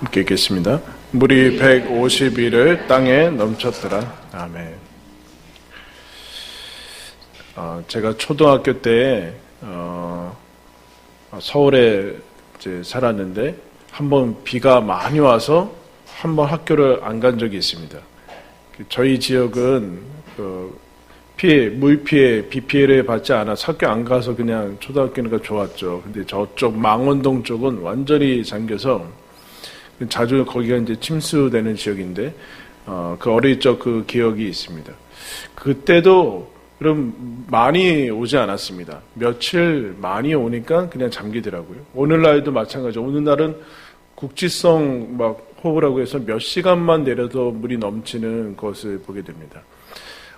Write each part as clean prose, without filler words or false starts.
함께 읽겠습니다. 물이 150일을 땅에 넘쳤더라. 아멘. 제가 초등학교 때 서울에 이제 살았는데 한번 비가 많이 와서 한번 학교를 안 간 적이 있습니다. 저희 지역은 물 피해, 비 피해를 받지 않아서 학교 안 가서 그냥 초등학교니까 좋았죠. 근데 저쪽 망원동 쪽은 완전히 잠겨서 자주 거기가 이제 침수되는 지역인데 그 어릴 적 그 기억이 있습니다. 그때도 그럼 많이 오지 않았습니다. 며칠 많이 오니까 그냥 잠기더라고요. 오늘날도 마찬가지죠. 오늘날은 국지성 호우라고 해서 몇 시간만 내려도 물이 넘치는 것을 보게 됩니다.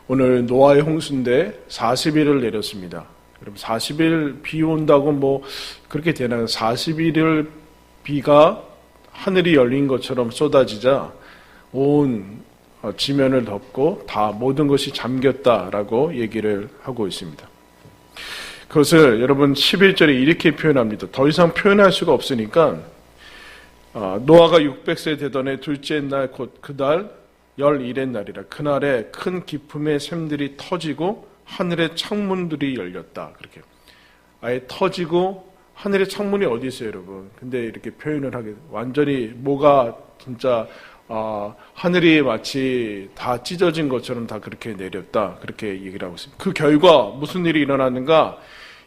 오늘 노아의 홍수인데 40일을 내렸습니다. 여러분 40일 비 온다고 그렇게 되나요? 40일을 비가 하늘이 열린 것처럼 쏟아지자 온 지면을 덮고 다 모든 것이 잠겼다라고 얘기를 하고 있습니다. 그것을 여러분 11절에 이렇게 표현합니다. 더 이상 표현할 수가 없으니까 노아가 600세 되던 해 둘째 날 곧 그달 열일의 날이라. 그날에 큰 기품의 샘들이 터지고 하늘의 창문들이 열렸다. 그렇게 아예 터지고 하늘의 창문이 어디 있어요, 여러분? 근데 이렇게 표현을 하게 완전히 뭐가 진짜 하늘이 마치 다 찢어진 것처럼 다 그렇게 내렸다. 그렇게 얘기를 하고 있습니다. 그 결과 무슨 일이 일어났는가?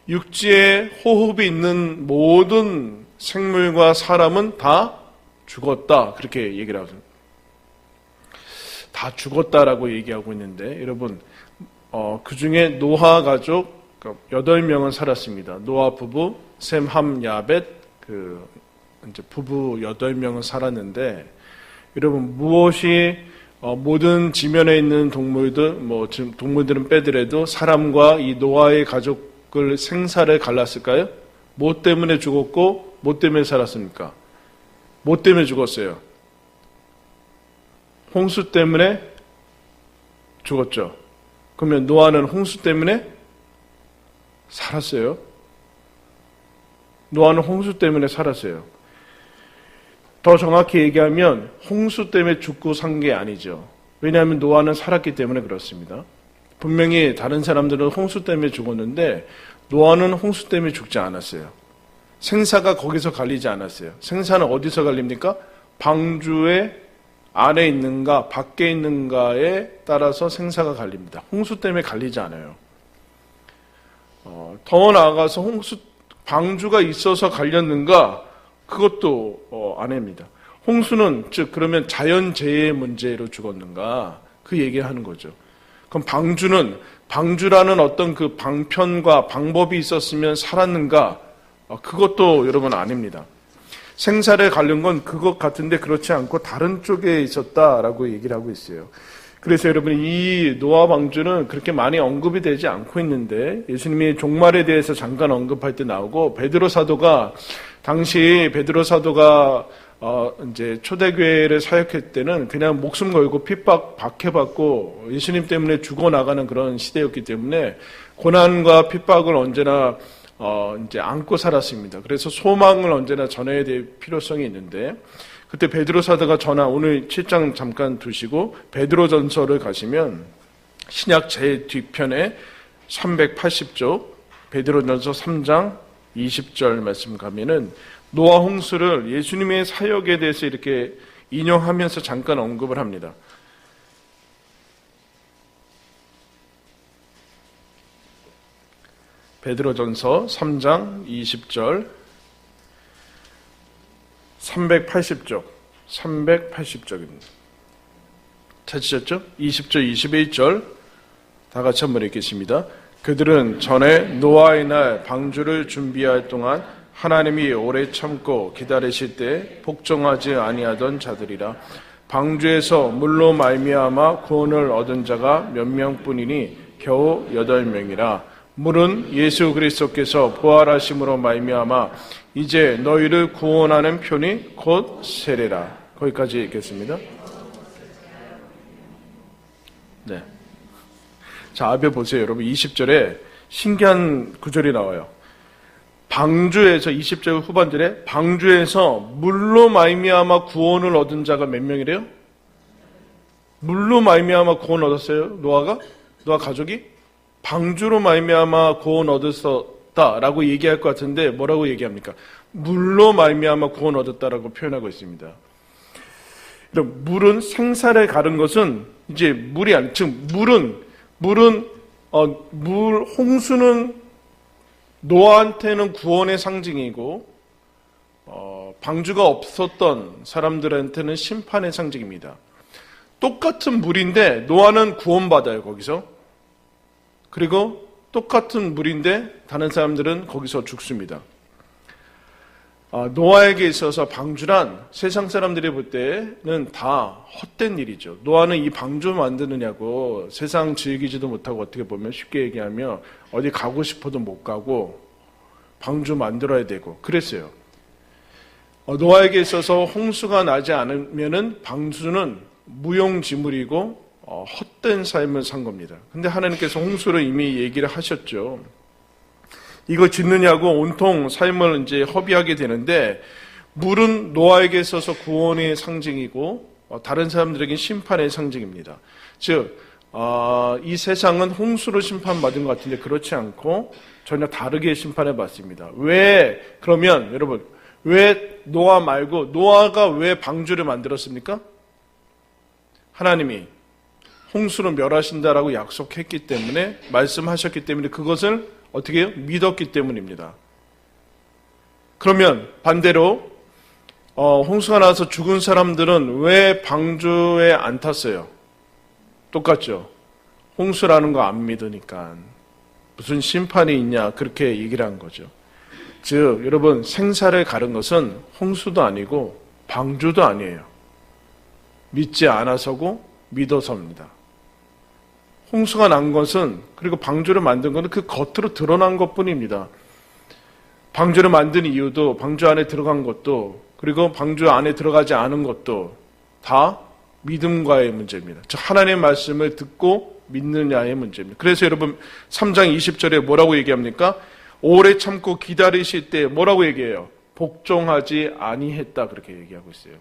육지에 호흡이 있는 모든 생물과 사람은 다 죽었다. 그렇게 얘기를 하고 있습니다. 다 죽었다라고 얘기하고 있는데 여러분 그 중에 노아 가족 8명은 살았습니다. 노아 부부, 셈, 함, 야벳 이제 부부 8명은 살았는데 여러분 무엇이 모든 지면에 있는 동물들 동물들은 빼더라도 사람과 이 노아의 가족을 생사를 갈랐을까요? 뭐 때문에 죽었고 뭐 때문에 살았습니까? 뭐 때문에 죽었어요? 홍수 때문에 죽었죠. 그러면 노아는 홍수 때문에 살았어요. 노아는 홍수 때문에 살았어요. 더 정확히 얘기하면 홍수 때문에 죽고 산 게 아니죠. 왜냐하면 노아는 살았기 때문에 그렇습니다. 분명히 다른 사람들은 홍수 때문에 죽었는데 노아는 홍수 때문에 죽지 않았어요. 생사가 거기서 갈리지 않았어요. 생사는 어디서 갈립니까? 방주의 안에 있는가 밖에 있는가에 따라서 생사가 갈립니다. 홍수 때문에 갈리지 않아요. 더 나아가서 방주가 있어서 갈렸는가? 그것도 아닙니다. 홍수는 즉 그러면 자연재해의 문제로 죽었는가? 그 얘기하는 거죠. 그럼 방주라는 어떤 그 방편과 방법이 있었으면 살았는가? 그것도 여러분 아닙니다. 생사를 가른 건 그것 같은데 그렇지 않고 다른 쪽에 있었다라고 얘기를 하고 있어요. 그래서 여러분 이 노아 방주는 그렇게 많이 언급이 되지 않고 있는데 예수님이 종말에 대해서 잠깐 언급할 때 나오고 베드로 사도가 당시 이제 초대교회를 사역할 때는 그냥 목숨 걸고 박해받고 예수님 때문에 죽어나가는 그런 시대였기 때문에 고난과 핍박을 언제나 이제 안고 살았습니다. 그래서 소망을 언제나 전해야 될 필요성이 있는데 그때 베드로 사도가 오늘 7장 잠깐 두시고 베드로전서를 가시면 신약 제일 뒤편에 380쪽 베드로전서 3장 20절 말씀 가면은 노아 홍수를 예수님의 사역에 대해서 이렇게 인용하면서 잠깐 언급을 합니다. 베드로전서 3장 20절 380쪽입니다. 찾으셨죠? 20절 21절 다 같이 한번 읽겠습니다. 그들은 전에 노아의 날 방주를 준비할 동안 하나님이 오래 참고 기다리실 때 복종하지 아니하던 자들이라. 방주에서 물로 말미암아 구원을 얻은 자가 몇 명뿐이니 겨우 8명이라. 물은 예수 그리스도께서 부활하심으로 말미암아 이제 너희를 구원하는 편이 곧 세례라. 거기까지 읽겠습니다. 네. 자, 앞에 보세요. 여러분 20절에 신기한 구절이 나와요. 방주에서 20절 후반절에 방주에서 물로 말미암아 구원을 얻은 자가 몇 명이래요? 물로 말미암아 구원 얻었어요. 노아 가족이 방주로 말미암아 구원 얻었다라고 얘기할 것 같은데 뭐라고 얘기합니까? 물로 말미암아 구원 얻었다라고 표현하고 있습니다. 물은 생사를 가른 것은 이제 물이 아니, 즉 홍수는 노아한테는 구원의 상징이고 방주가 없었던 사람들한테는 심판의 상징입니다. 똑같은 물인데 노아는 구원받아요, 거기서. 그리고 똑같은 물인데 다른 사람들은 거기서 죽습니다. 노아에게 있어서 방주란 세상 사람들이 볼 때는 다 헛된 일이죠. 노아는 이 방주 만드느냐고 세상 즐기지도 못하고 어떻게 보면 쉽게 얘기하면 어디 가고 싶어도 못 가고 방주 만들어야 되고 그랬어요. 노아에게 있어서 홍수가 나지 않으면은 방주는 무용지물이고 헛된 삶을 산 겁니다. 근데 하나님께서 홍수를 이미 얘기를 하셨죠. 이거 짓느냐고 온통 삶을 이제 허비하게 되는데 물은 노아에게 있어서 구원의 상징이고 다른 사람들에게 심판의 상징입니다. 즉, 이 세상은 홍수로 심판받은 것 같은데 그렇지 않고 전혀 다르게 심판을 받습니다. 그러면 여러분, 왜 노아 말고 노아가 왜 방주를 만들었습니까? 하나님이 홍수로 멸하신다라고 약속했기 때문에 말씀하셨기 때문에 그것을 어떻게 해요? 믿었기 때문입니다. 그러면 반대로 홍수가 나서 죽은 사람들은 왜 방주에 안 탔어요? 똑같죠. 홍수라는 거 안 믿으니까 무슨 심판이 있냐 그렇게 얘기를 한 거죠. 즉 여러분 생사를 가른 것은 홍수도 아니고 방주도 아니에요. 믿지 않아서고 믿어서입니다. 홍수가 난 것은 그리고 방주를 만든 것은 그 겉으로 드러난 것뿐입니다. 방주를 만든 이유도 방주 안에 들어간 것도 그리고 방주 안에 들어가지 않은 것도 다 믿음과의 문제입니다. 즉 하나님의 말씀을 듣고 믿느냐의 문제입니다. 그래서 여러분 3장 20절에 뭐라고 얘기합니까? 오래 참고 기다리실 때 뭐라고 얘기해요? 복종하지 아니했다 그렇게 얘기하고 있어요.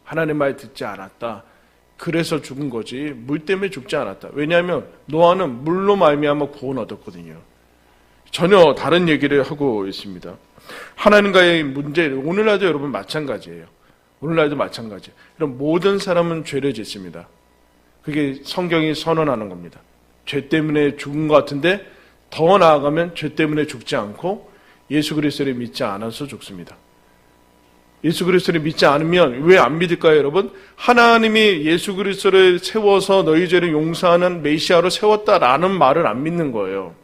하나님 말 듣지 않았다. 그래서 죽은 거지 물 때문에 죽지 않았다. 왜냐하면 노아는 물로 말미암아 구원 얻었거든요. 전혀 다른 얘기를 하고 있습니다. 하나님과의 문제 오늘날도 여러분 마찬가지예요. 오늘날도 마찬가지예요. 그럼 모든 사람은 죄를 짓습니다. 그게 성경이 선언하는 겁니다. 죄 때문에 죽은 것 같은데 더 나아가면 죄 때문에 죽지 않고 예수 그리스도를 믿지 않아서 죽습니다. 예수 그리스도를 믿지 않으면 왜 안 믿을까요, 여러분? 하나님이 예수 그리스도를 세워서 너희 죄를 용서하는 메시아로 세웠다라는 말을 안 믿는 거예요.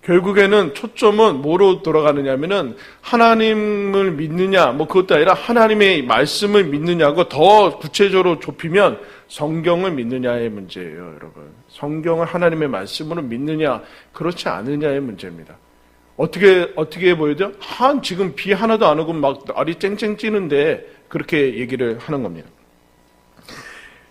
결국에는 초점은 뭐로 돌아가느냐면은 하나님을 믿느냐, 그것도 아니라 하나님의 말씀을 믿느냐고 더 구체적으로 좁히면 성경을 믿느냐의 문제예요, 여러분. 성경을 하나님의 말씀으로 믿느냐, 그렇지 않느냐의 문제입니다. 어떻게 보여요? 지금 비 하나도 안 오고 막 날이 쨍쨍 찌는데 그렇게 얘기를 하는 겁니다.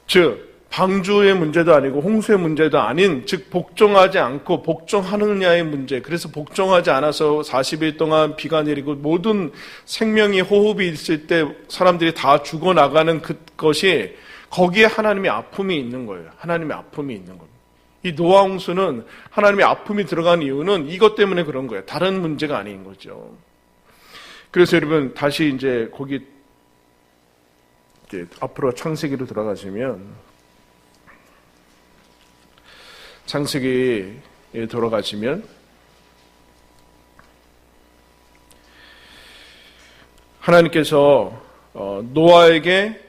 즉, 방주의 문제도 아니고 홍수의 문제도 아닌, 즉 복종하지 않고 복종하느냐의 문제. 그래서 복종하지 않아서 40일 동안 비가 내리고 모든 생명이 호흡이 있을 때 사람들이 다 죽어나가는 그것이 거기에 하나님의 아픔이 있는 거예요. 하나님의 아픔이 있는 겁니다. 이 노아 홍수는 하나님의 아픔이 들어간 이유는 이것 때문에 그런 거예요. 다른 문제가 아닌 거죠. 그래서 여러분 다시 이제 거기 이제 앞으로 창세기로 돌아가시면 창세기에 돌아가시면 하나님께서 노아에게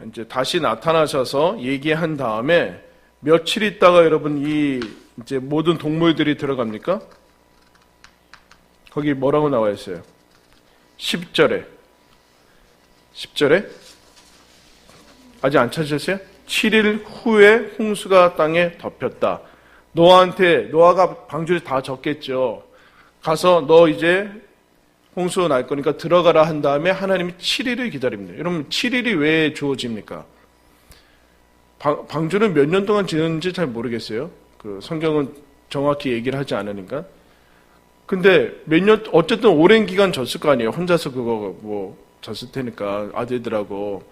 이제 다시 나타나셔서 얘기한 다음에 며칠 있다가 여러분 이 이제 모든 동물들이 들어갑니까? 거기 뭐라고 나와 있어요? 10절에 아직 안 찾으셨어요? 7일 후에 홍수가 땅에 덮였다. 노아가 방주에 다 졌겠죠. 가서 너 이제 홍수가 날 거니까 들어가라 한 다음에 하나님이 7일을 기다립니다. 여러분 7일이 왜 주어집니까? 방주는 몇 년 동안 지었는지 잘 모르겠어요. 그 성경은 정확히 얘기를 하지 않으니까. 근데 몇 년, 어쨌든 오랜 기간 졌을 거 아니에요. 혼자서 그거 뭐 졌을 테니까 아들들하고.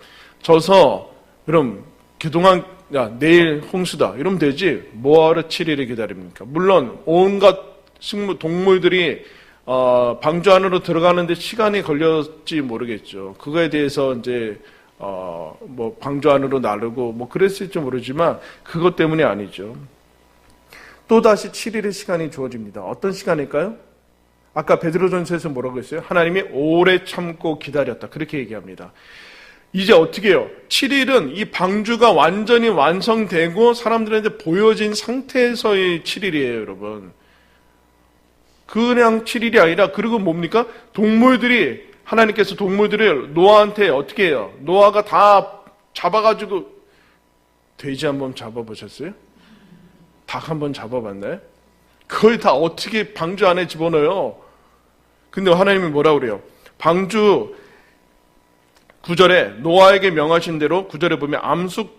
져서, 그럼 그동안, 야, 내일 홍수다. 이러면 되지. 뭐하러 7일을 기다립니까? 물론, 온갖 동물들이, 방주 안으로 들어가는데 시간이 걸렸지 모르겠죠. 그거에 대해서 이제, 뭐, 방주 안으로 나르고, 뭐, 그랬을지 모르지만, 그것 때문이 아니죠. 또다시 7일의 시간이 주어집니다. 어떤 시간일까요? 아까 베드로전서에서 뭐라고 했어요? 하나님이 오래 참고 기다렸다. 그렇게 얘기합니다. 이제 어떻게 해요? 7일은 이 방주가 완전히 완성되고 사람들한테 보여진 상태에서의 7일이에요, 여러분. 그냥 7일이 아니라, 그리고 뭡니까? 동물들이, 하나님께서 동물들을 노아한테 어떻게 해요? 노아가 다 잡아가지고, 돼지 한번 잡아보셨어요? 닭 한번 잡아봤나요? 그걸 다 어떻게 방주 안에 집어넣어요? 근데 하나님이 뭐라 그래요? 방주 9절에 노아에게 명하신 대로 9절에 보면 암숙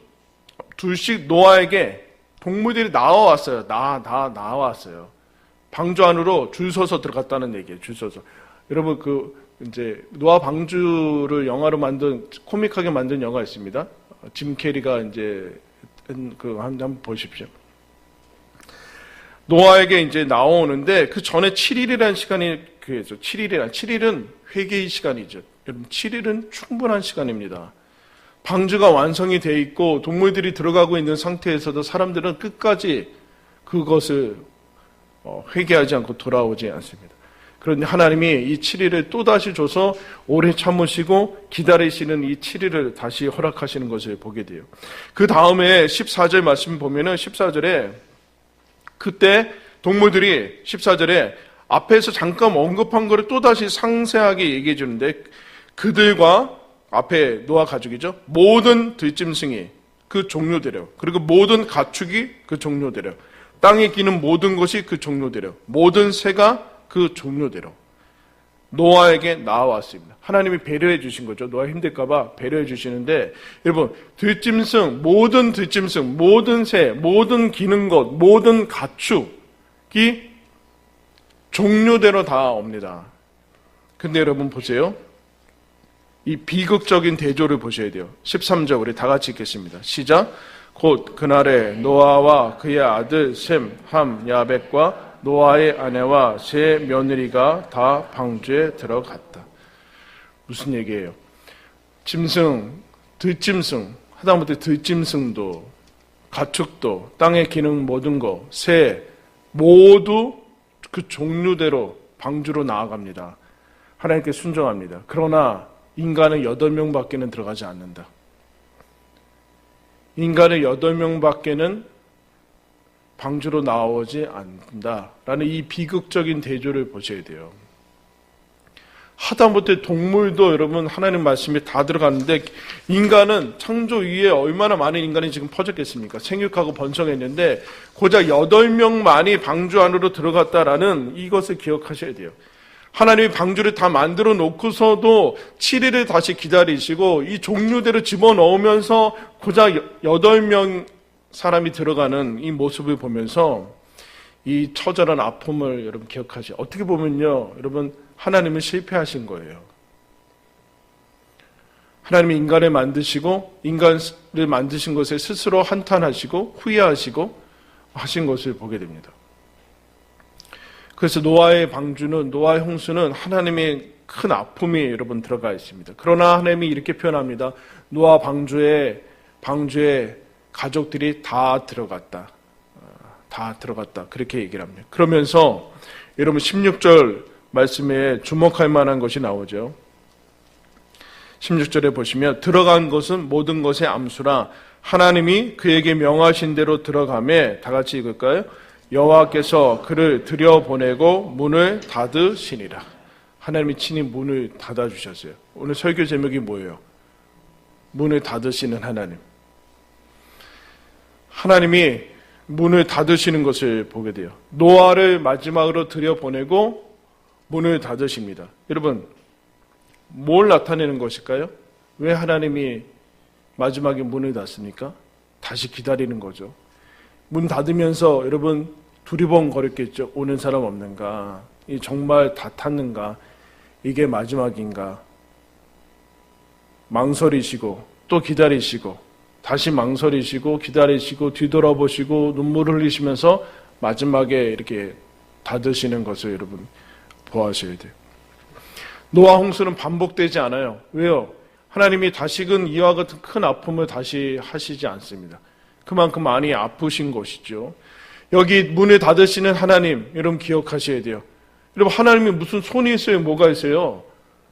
둘씩 노아에게 동물들이 나와왔어요. 다 나와왔어요. 방주 안으로 줄 서서 들어갔다는 얘기예요. 줄 서서. 여러분 이제 노아 방주를 영화로 만든 코믹하게 만든 영화 있습니다. 짐 캐리가 이제 한번 보십시오. 노아에게 이제 나오는데 그 전에 7일이라는 시간이 그래서 7일은 회개의 시간이죠. 여러분 7일은 충분한 시간입니다. 방주가 완성이 돼 있고 동물들이 들어가고 있는 상태에서도 사람들은 끝까지 그것을 회개하지 않고 돌아오지 않습니다. 그런데 하나님이 이 7일을 또다시 줘서 오래 참으시고 기다리시는 이 7일을 다시 허락하시는 것을 보게 돼요. 그 다음에 14절 말씀 보면은 14절에 그때 동물들이 14절에 앞에서 잠깐 언급한 것을 또다시 상세하게 얘기해 주는데 그들과 앞에 노아 가족이죠. 모든 들짐승이 그 종류대로 그리고 모든 가축이 그 종류대로 땅에 기는 모든 것이 그 종류대로 모든 새가 그 종류대로 노아에게 나와왔습니다. 하나님이 배려해 주신 거죠. 노아 힘들까 봐 배려해 주시는데 여러분 들짐승, 모든 새, 모든 기는 것, 모든 가축이 종류대로 다 옵니다. 근데 여러분 보세요. 이 비극적인 대조를 보셔야 돼요. 13절 우리 다 같이 읽겠습니다. 시작. 곧 그날에 노아와 그의 아들 셈, 함, 야벳과 노아의 아내와 세 며느리가 다 방주에 들어갔다. 무슨 얘기예요? 들짐승, 하다못해 들짐승도, 가축도, 땅에 기는 모든 거, 새, 모두 그 종류대로 방주로 나아갑니다. 하나님께 순종합니다. 그러나 인간은 8명밖에는 들어가지 않는다. 인간의 8명밖에는 방주로 나오지 않는다라는 이 비극적인 대조를 보셔야 돼요. 하다못해 동물도 여러분 하나님 말씀에 다 들어갔는데 인간은 창조 위에 얼마나 많은 인간이 지금 퍼졌겠습니까? 생육하고 번성했는데 고작 8명만이 방주 안으로 들어갔다라는 이것을 기억하셔야 돼요. 하나님이 방주를 다 만들어 놓고서도 7일을 다시 기다리시고 이 종류대로 집어넣으면서 고작 8명 사람이 들어가는 이 모습을 보면서 이 처절한 아픔을 여러분 기억하시죠. 어떻게 보면요, 여러분 하나님은 실패하신 거예요. 하나님이 인간을 만드시고 인간을 만드신 것에 스스로 한탄하시고 후회하시고 하신 것을 보게 됩니다. 그래서 노아의 방주는, 노아의 홍수는 하나님의 큰 아픔이 여러분 들어가 있습니다. 그러나 하나님이 이렇게 표현합니다. 노아 방주에 가족들이 다 들어갔다. 그렇게 얘기를 합니다. 그러면서 여러분 16절 말씀에 주목할 만한 것이 나오죠. 16절에 보시면 들어간 것은 모든 것의 암수라 하나님이 그에게 명하신 대로 들어가매 다 같이 읽을까요? 여호와께서 그를 들여보내고 문을 닫으시니라. 하나님이 친히 문을 닫아주셨어요. 오늘 설교 제목이 뭐예요? 문을 닫으시는 하나님. 하나님이 문을 닫으시는 것을 보게 돼요. 노아를 마지막으로 들여보내고 문을 닫으십니다. 여러분, 뭘 나타내는 것일까요? 왜 하나님이 마지막에 문을 닫습니까? 다시 기다리는 거죠. 문 닫으면서 여러분 두리번 거렸겠죠. 오는 사람 없는가? 이 정말 다 탔는가? 이게 마지막인가? 망설이시고 또 기다리시고 다시 망설이시고 기다리시고 뒤돌아보시고 눈물을 흘리시면서 마지막에 이렇게 닫으시는 것을 여러분 보아하셔야 돼요. 노아 홍수는 반복되지 않아요. 왜요? 하나님이 다시금 이와 같은 큰 아픔을 다시 하시지 않습니다. 그만큼 많이 아프신 것이죠. 여기 문을 닫으시는 하나님, 여러분 기억하셔야 돼요. 여러분 하나님이 무슨 손이 있어요? 뭐가 있어요?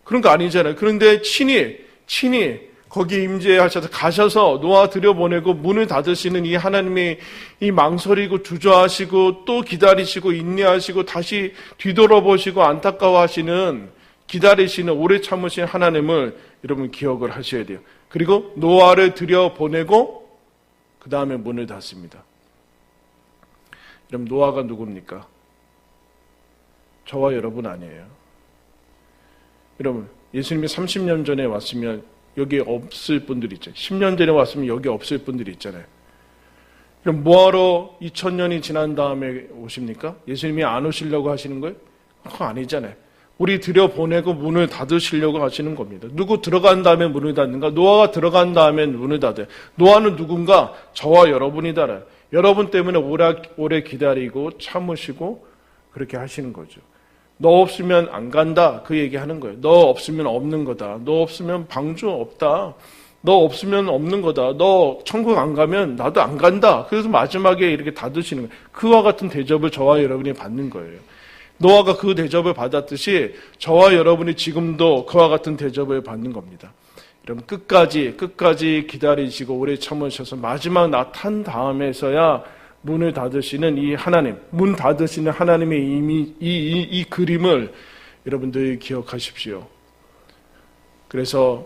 그런 거 아니잖아요. 그런데 친히 거기 임재하셔서 가셔서 노아 들여보내고 문을 닫으시는 이 하나님이 이 망설이고 주저하시고 또 기다리시고 인내하시고 다시 뒤돌아보시고 안타까워하시는 기다리시는 오래 참으신 하나님을 여러분 기억을 하셔야 돼요. 그리고 노아를 들여보내고 그 다음에 문을 닫습니다. 여러분 노아가 누굽니까? 저와 여러분 아니에요. 여러분 예수님이 30년 전에 왔으면 여기 없을 분들이 있잖아요. 10년 전에 왔으면 여기 없을 분들이 있잖아요. 그럼 뭐하러 2000년이 지난 다음에 오십니까? 예수님이 안 오시려고 하시는 거예요? 그거 아니잖아요. 우리 들여보내고 문을 닫으시려고 하시는 겁니다. 누구 들어간 다음에 문을 닫는가? 노아가 들어간 다음에 문을 닫아요. 노아는 누군가? 저와 여러분이다. 여러분 때문에 오래 기다리고 참으시고 그렇게 하시는 거죠. 너 없으면 안 간다 그 얘기하는 거예요. 너 없으면 없는 거다. 너 없으면 방주 없다. 너 없으면 없는 거다. 너 천국 안 가면 나도 안 간다. 그래서 마지막에 이렇게 닫으시는 거예요. 그와 같은 대접을 저와 여러분이 받는 거예요. 노아가 그 대접을 받았듯이 저와 여러분이 지금도 그와 같은 대접을 받는 겁니다. 여러분 끝까지 기다리시고 오래 참으셔서 마지막 나탄 다음에서야 문을 닫으시는 이 하나님, 문 닫으시는 하나님의 이미 이 그림을 여러분들이 기억하십시오. 그래서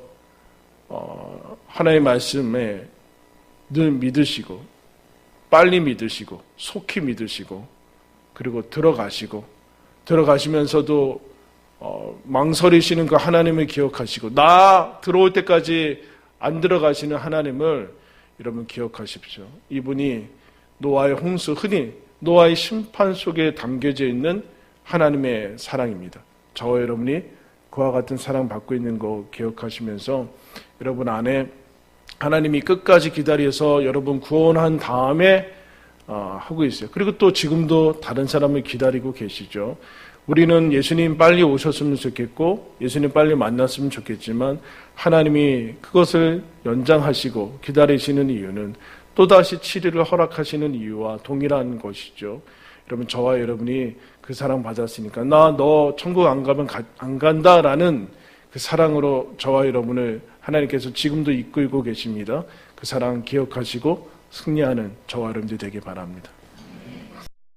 하나님의 말씀에 늘 믿으시고 빨리 믿으시고 속히 믿으시고 그리고 들어가시면서도 망설이시는 그 하나님을 기억하시고 나 들어올 때까지 안 들어가시는 하나님을 여러분 기억하십시오. 이분이 노아의 홍수, 흔히 노아의 심판 속에 담겨져 있는 하나님의 사랑입니다. 저와 여러분이 그와 같은 사랑 받고 있는 거 기억하시면서 여러분 안에 하나님이 끝까지 기다려서 여러분 구원한 다음에 하고 있어요. 그리고 또 지금도 다른 사람을 기다리고 계시죠. 우리는 예수님 빨리 오셨으면 좋겠고 예수님 빨리 만났으면 좋겠지만 하나님이 그것을 연장하시고 기다리시는 이유는 또다시 치료를 허락하시는 이유와 동일한 것이죠. 여러분 저와 여러분이 그 사랑 받았으니까 나 너 천국 안 가면 안 간다라는 그 사랑으로 저와 여러분을 하나님께서 지금도 이끌고 계십니다. 그 사랑 기억하시고 승리하는 저와 여러분들 되길 바랍니다.